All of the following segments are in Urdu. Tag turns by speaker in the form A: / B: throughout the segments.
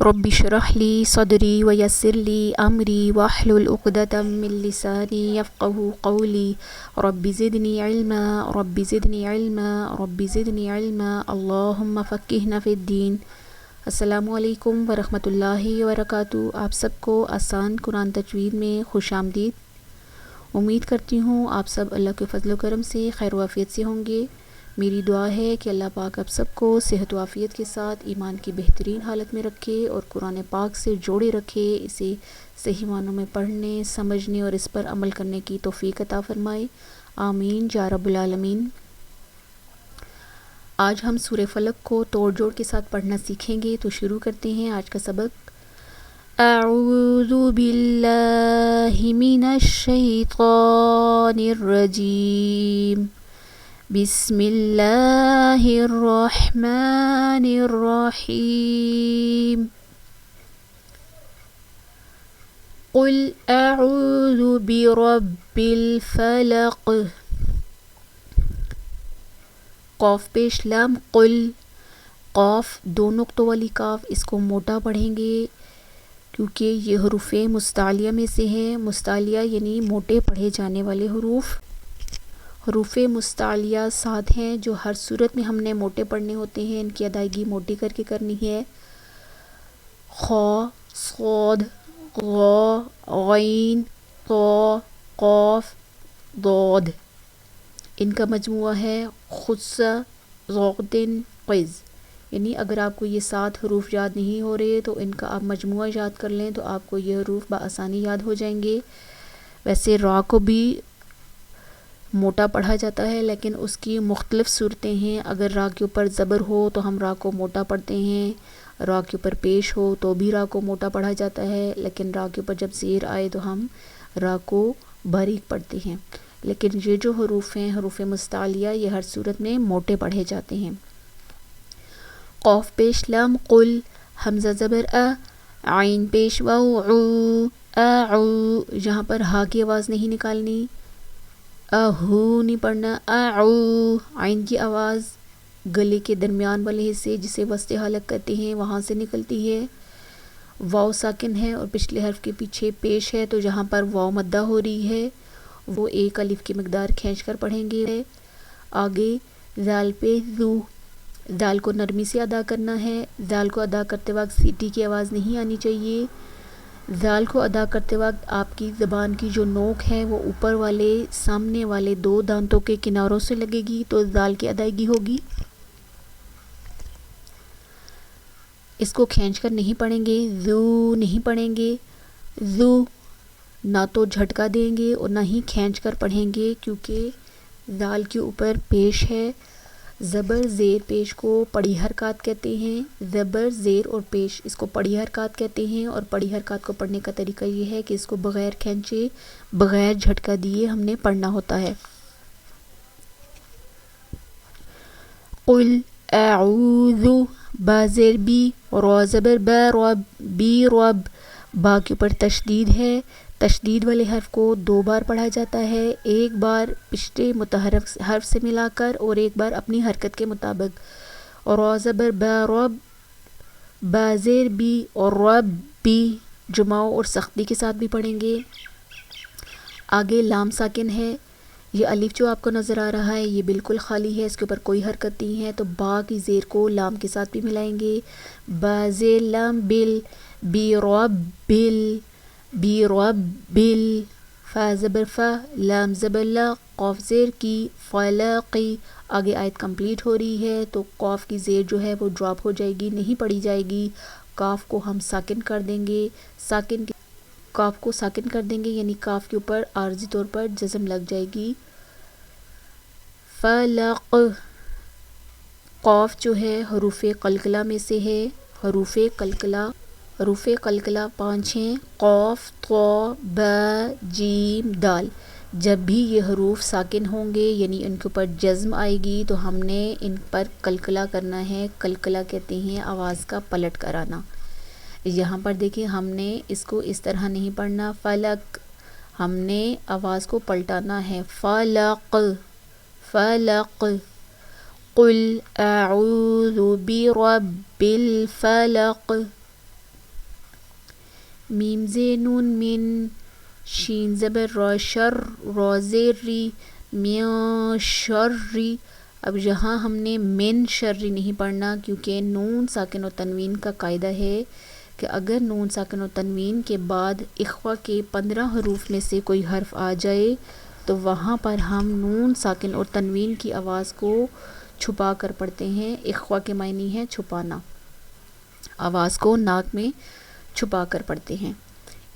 A: رب اشرح لي صدري ويسر لي أمري واحلل عقدة من لساني يفقهوا قولي رب زدني علما رب زدني علما رب زدني علما اللهم فقهنا في الدين۔ السلام علیکم ورحمۃ اللہ وبرکاتہ۔ آپ سب کو آسان قرآن تجوید میں خوش آمدید۔ امید کرتی ہوں آپ سب اللہ کے فضل و کرم سے خیر و عافیت سے ہوں گے۔ میری دعا ہے کہ اللہ پاک آپ سب کو صحت و عافیت کے ساتھ ایمان کی بہترین حالت میں رکھے اور قرآن پاک سے جوڑے رکھے، اسے صحیح معنوں میں پڑھنے، سمجھنے اور اس پر عمل کرنے کی توفیق عطا فرمائے، آمین یا رب العالمین۔ آج ہم سورہ فلق کو توڑ جوڑ کے ساتھ پڑھنا سیکھیں گے، تو شروع کرتے ہیں آج کا سبق۔ اعوذ باللہ من الشیطان الرجیم، بسم اللہ الرحمن الرحیم۔ قل اعوذ برب الفلق، قاف پیش لام قل، قاف دو نقطوں والی کاف، اس کو موٹا پڑھیں گے کیونکہ یہ حروف مستعلیہ میں سے ہے۔ مستعلیہ یعنی موٹے پڑھے جانے والے حروف۔ حروف مستعلیہ 7 ہیں جو ہر صورت میں ہم نے موٹے پڑھنے ہوتے ہیں، ان کی ادائیگی موٹی کر کے کرنی ہے۔ خ، صاد، غ، غین، طا، قاف، ضاد، ان کا مجموعہ ہے خص، ضغطن، قز۔ یعنی اگر آپ کو یہ 7 حروف یاد نہیں ہو رہے تو ان کا آپ مجموعہ یاد کر لیں تو آپ کو یہ حروف بآسانی یاد ہو جائیں گے۔ ویسے را کو بھی موٹا پڑھا جاتا ہے لیکن اس کی مختلف صورتیں ہیں۔ اگر را کے اوپر زبر ہو تو ہم را کو موٹا پڑھتے ہیں، را کے اوپر پیش ہو تو بھی را کو موٹا پڑھا جاتا ہے، لیکن را کے اوپر جب زیر آئے تو ہم را کو باریک پڑھتے ہیں۔ لیکن یہ جو حروف ہیں حروف مستعلیہ، یہ ہر صورت میں موٹے پڑھے جاتے ہیں۔ قاف پیش لام قل، حمزہ زبر ا، عین پیش واو عو، اعو، یہاں پر ہا کی آواز نہیں نکالنی، اہو نہیں پڑھنا، اعو، عین کی آواز گلے کے درمیان والے حصے جسے وسط حلق کہتے ہیں وہاں سے نکلتی ہے۔ واو ساکن ہے اور پچھلے حرف کے پیچھے پیش ہے، تو جہاں پر واو مدہ ہو رہی ہے وہ ایک الف کی مقدار کھینچ کر پڑھیں گے۔ آگے ذال پہ ذو، ذال کو نرمی سے ادا کرنا ہے، ذال کو ادا کرتے وقت سیٹی کی آواز نہیں آنی چاہیے۔ ذال کو ادا کرتے وقت آپ کی زبان کی جو نوک ہے وہ اوپر والے سامنے والے 2 دانتوں کے کناروں سے لگے گی تو ذال کی ادائیگی ہوگی۔ اس کو کھینچ کر نہیں پڑھیں گے، ذو نہیں پڑھیں گے، ذو نہ تو جھٹکا دیں گے اور نہ ہی کھینچ کر پڑھیں گے کیونکہ ذال کے اوپر پیش ہے۔ زبر زیر پیش کو پڑی حرکات کہتے ہیں، زبر زیر اور پیش اس کو پڑی حرکات کہتے ہیں، اور پڑی حرکات کو پڑھنے کا طریقہ یہ ہے کہ اس کو بغیر کھینچے بغیر جھٹکا دیے ہم نے پڑھنا ہوتا ہے۔ قل اعوذ، با زیر بی، را زبر با، رب، بی رب، با کے اوپر تشدید ہے، تشدید والے حرف کو 2 بار پڑھا جاتا ہے، ایک بار پچھلے متحرک حرف سے ملا کر اور ایک بار اپنی حرکت کے مطابق۔ اور را زبر با رب، با زیر بی اور رب بی، جماؤ اور سختی کے ساتھ بھی پڑھیں گے۔ آگے لام ساکن ہے، یہ الف جو آپ کو نظر آ رہا ہے یہ بالکل خالی ہے، اس کے اوپر کوئی حرکت نہیں ہے، تو با کی زیر کو لام کے ساتھ بھی ملائیں گے۔ با زیر لام بل، بی رب بل، بی رب بل، فا زبر فا، لام زبر لا، قاف زیر کی، فلقی۔ آگے آیت کمپلیٹ ہو رہی ہے تو قاف کی زیر جو ہے وہ ڈراپ ہو جائے گی، نہیں پڑھی جائے گی، کاف کو ہم ساکن کر دیں گے، کاف کو ساکن کر دیں گے یعنی کاف کے اوپر عارضی طور پر جزم لگ جائے گی۔ فلق، قاف جو ہے حروف قلقلہ میں سے ہے، حروف قلقلہ 5 ہیں، قاف، طا، با، جیم، دال۔ جب بھی یہ حروف ساکن ہوں گے یعنی ان کے اوپر جزم آئے گی تو ہم نے ان پر قلقلہ کرنا ہے۔ قلقلہ کہتے ہیں آواز کا پلٹ کر آنا۔ یہاں پر دیکھیں ہم نے اس کو اس طرح نہیں پڑھنا فلق، ہم نے آواز کو پلٹانا ہے فلق، فلق۔ قل اعوذ برب الفلق، میم زیر نون من، شین زبر را شر، را زیر ری، من شری. اب یہاں ہم نے من شری نہیں پڑھنا کیونکہ نون ساکن و تنوین کا قاعدہ ہے کہ اگر نون ساکن و تنوین کے بعد اخوا کے 15 حروف میں سے کوئی حرف آ جائے تو وہاں پر ہم نون ساکن اور تنوین کی آواز کو چھپا کر پڑھتے ہیں. اخوا کے معنی ہے چھپانا، آواز کو ناک میں چھپا کر پڑھتے ہیں.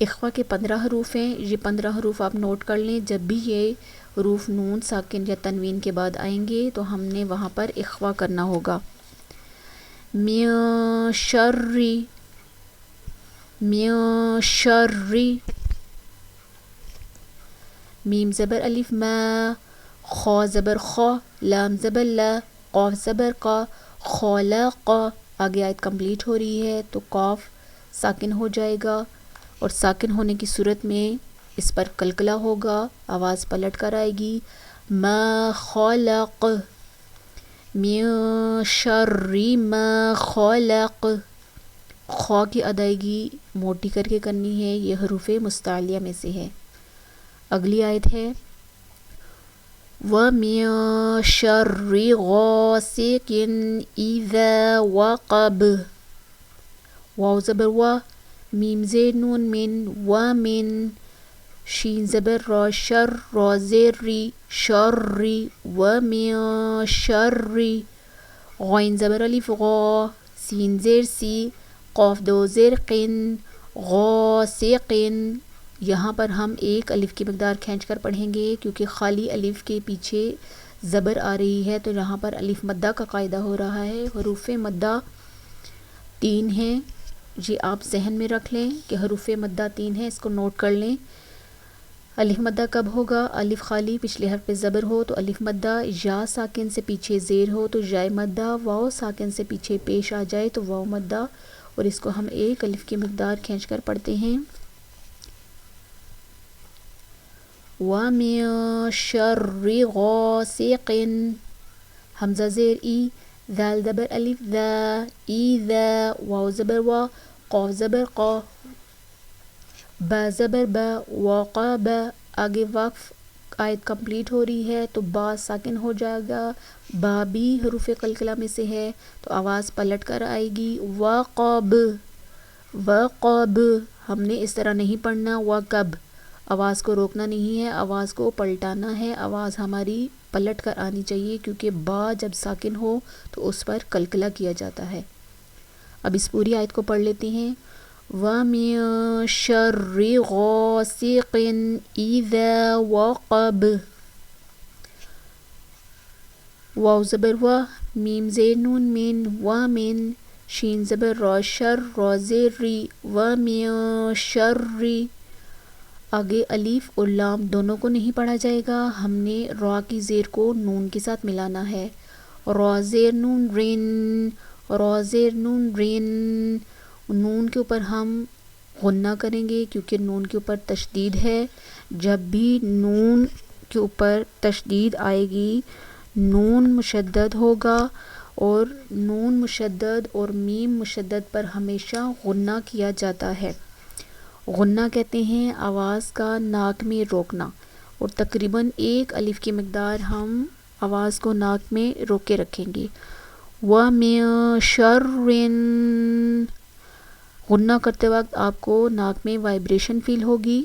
A: اخوا کے 15 حروف ہیں، یہ 15 حروف آپ نوٹ کر لیں. جب بھی یہ حروف نون ساکن یا تنوین کے بعد آئیں گے تو ہم نے وہاں پر اخوا کرنا ہوگا. من شری، من شری. میم زبر الف ما، خا زبر خا، لام زبر لا، قاف زبر قا، خالق. آگے آیت کمپلیٹ ہو رہی ہے تو قاف ساکن ہو جائے گا اور ساکن ہونے کی صورت میں اس پر قلقلہ ہوگا، آواز پلٹ کر آئے گی. ما خلق، من شر ما خلق. خا کی ادائیگی موٹی کر کے کرنی ہے، یہ حروف مستعلیہ میں سے ہے. اگلی آیت ہے وَمِن شَرِّ غَاسِقٍ إِذَا وَقَبَ. واو زبر وا، میم زیر نون من، وَمِن، شین زبر را شر، را زیر ری، شری، وَمِن شَرِّ. غین زبر الف غا، سین زیر سی، قاف دو زیر قن، غاسقن. یہاں پر ہم ایک الف کی مقدار کھینچ کر پڑھیں گے کیونکہ خالی الف کے پیچھے زبر آ رہی ہے تو یہاں پر الف مدہ کا قاعدہ ہو رہا ہے. حروف مدہ 3 ہیں، یہ آپ ذہن میں رکھ لیں کہ حروف مدہ 3 ہیں، اس کو نوٹ کر لیں. الف مدہ کب ہوگا؟ الف خالی پچھلے حرف پہ زبر ہو تو الف مدہ، یا ساکن سے پیچھے زیر ہو تو یا مدہ، واو ساکن سے پیچھے پیش آ جائے تو واو مدہ. اور اس کو ہم ایک الف کی مقدار کھینچ کر پڑھتے ہیں. وَمِن شَرِّ غَاسِقٍ، حمزہ زیر ای، ذال زبر الف ذا، ایذا، واو زبر وا، قاف زبر قا، با زبر با، وقب. آگے وقف آیت کمپلیٹ ہو رہی ہے تو با ساکن ہو جائے گا، با بھی حروف قلقلہ میں سے ہے تو آواز پلٹ کر آئے گی. وقب، وقب. ہم نے اس طرح نہیں پڑھنا وقب، آواز کو روکنا نہیں ہے، آواز کو پلٹانا ہے، آواز ہماری پلٹ کر آنی چاہیے کیونکہ با جب ساکن ہو تو اس پر قلقلہ کیا جاتا ہے. اب اس پوری آیت کو پڑھ لیتے ہیں. وَمِن شَرِّ غَاسِقٍ إِذَا وَقَبَ. واو زبر وا، میم زیر نون من، وَمِن، شین زبر را شر، را زیر ری، وَمِن شَرِّ. آگے الف اور لام دونوں کو نہیں پڑھا جائے گا، ہم نے را کی زیر کو نون کے ساتھ ملانا ہے. را زیر نون رن، را زیر نون رن. نون کے اوپر ہم غنہ کریں گے کیونکہ نون کے اوپر تشدید ہے. جب بھی نون کے اوپر تشدید آئے گی نون مشدد ہوگا اور نون مشدد اور میم مشدد پر ہمیشہ غنہ کیا جاتا ہے. غنہ کہتے ہیں آواز کا ناک میں روکنا، اور تقریباً ایک الف کی مقدار ہم آواز کو ناک میں روک کے رکھیں گے. وَمِن شَرٍ، غنہ کرتے وقت آپ کو ناک میں وائبریشن فیل ہوگی.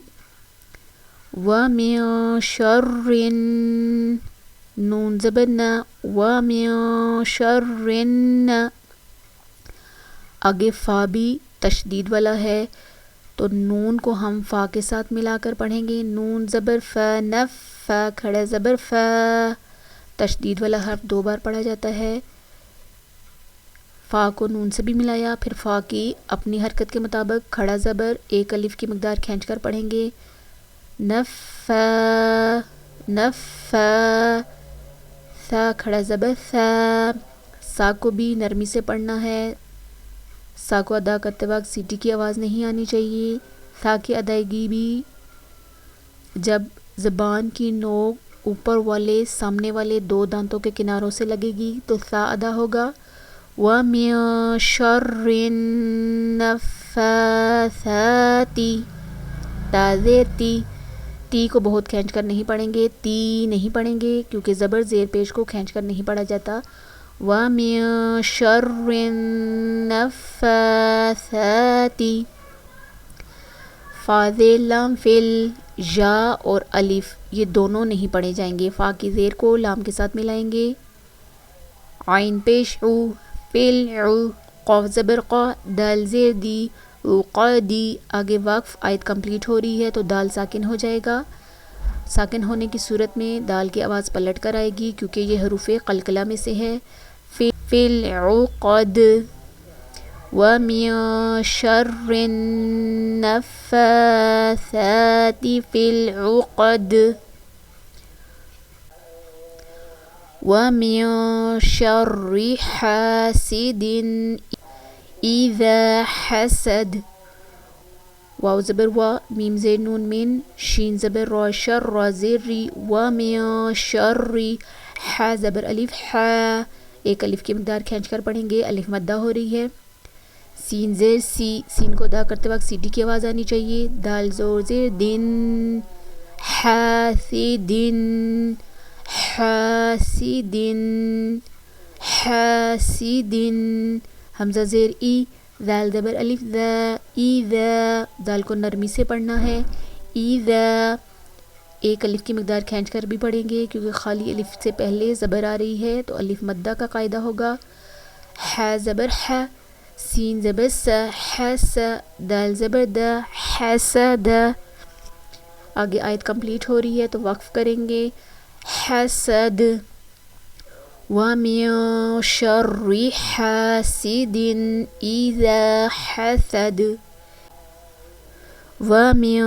A: وَمِن شَرٍ، نون زبر نا، وَمِن شَرٍ. آگے فا بھی تشدید والا ہے تو نون کو ہم فا کے ساتھ ملا کر پڑھیں گے. نون زبر فا، نف، فا کھڑا زبر فا. تشدید والا حرف 2 بار پڑھا جاتا ہے. فا کو نون سے بھی ملایا، پھر فا کی اپنی حرکت کے مطابق کھڑا زبر ایک الف کی مقدار کھینچ کر پڑھیں گے. نفا، نفا، سا کھڑا زبر سا. سا کو بھی نرمی سے پڑھنا ہے، سا کو ادا کرتے وقت سیٹی کی آواز نہیں آنی چاہیے. سا کی ادائیگی بھی جب زبان کی نوک اوپر والے سامنے والے 2 دانتوں کے کناروں سے لگے گی تو سا ادا ہوگا. وَمِن شَرِّ النَّفَّاثَاتِ تازیر تی کو بہت کھینچ کر نہیں پڑھیں گے، تی نہیں پڑھیں گے کیونکہ زبر زیر پیش کو کھینچ کر نہیں پڑھا جاتا۔ وَمِن شَرِّ النَّفَّاثَاتِ فا زیر لام فل، یا اور الف یہ دونوں نہیں پڑھے جائیں گے، فا کی زیر کو لام کے ساتھ ملائیں گے۔ عین پیش عو، فل عو، قاف زبر قا، دال زیر دی، عقادی، آگے وقف آیت کمپلیٹ ہو رہی ہے تو دال ساکن ہو جائے گا۔ ساکن ہونے کی صورت میں دال کی آواز پلٹ کر آئے گی کیونکہ یہ حروف قلقلہ میں سے ہے۔ فی العقد وَمِن شَرِّ النَّفَّاثَاتِ فِي الْعُقَدِ وَمِن شَرِّ حَاسِدٍ إِذَا حَسَدَ واو زبر وا، میم زیر نون من، شین زبر را، شر را زیر ری، وَمِن شَرِّ حا زبر الف حا، ایک الف کی مقدار کھینچ کر پڑھیں گے، الف مدہ ہو رہی ہے۔ سین زیر سی، سین کو ادا کرتے وقت سی ڈی کی آواز آنی چاہیے۔ دال زور زیر دن، حاسدن، حاسدن، حاسدن، حمزہ زیر ای، ذال زبر الف ذا، ایذا، دال کو نرمی سے پڑھنا ہے۔ ایذا، ایک الف کی مقدار کھینچ کر بھی پڑھیں گے کیونکہ خالی الف سے پہلے زبر آ رہی ہے تو الف مدہ کا قاعدہ ہوگا۔ حا زبر حا، سین زبر سا، حس، دال زبر دا، حسد، آگے آیت کمپلیٹ ہو رہی ہے تو وقف کریں گے۔ حسد وَمِن شَرِّ حَاسِدٍ إِذَا حَسَدَ وَمِن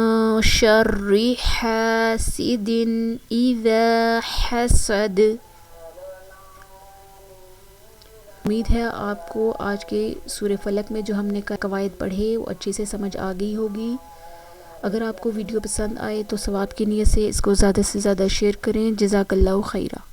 A: شَرِّ حَاسِدٍ إِذَا حَسَدَ۔ امید ہے آپ کو آج کے سورہ فلق میں جو ہم نے قواعد پڑھے وہ اچھے سے سمجھ آ گئی ہوگی۔ اگر آپ کو ویڈیو پسند آئے تو ثواب کی نیت سے اس کو زیادہ سے زیادہ شیئر کریں۔ جزاک اللہ خیرہ۔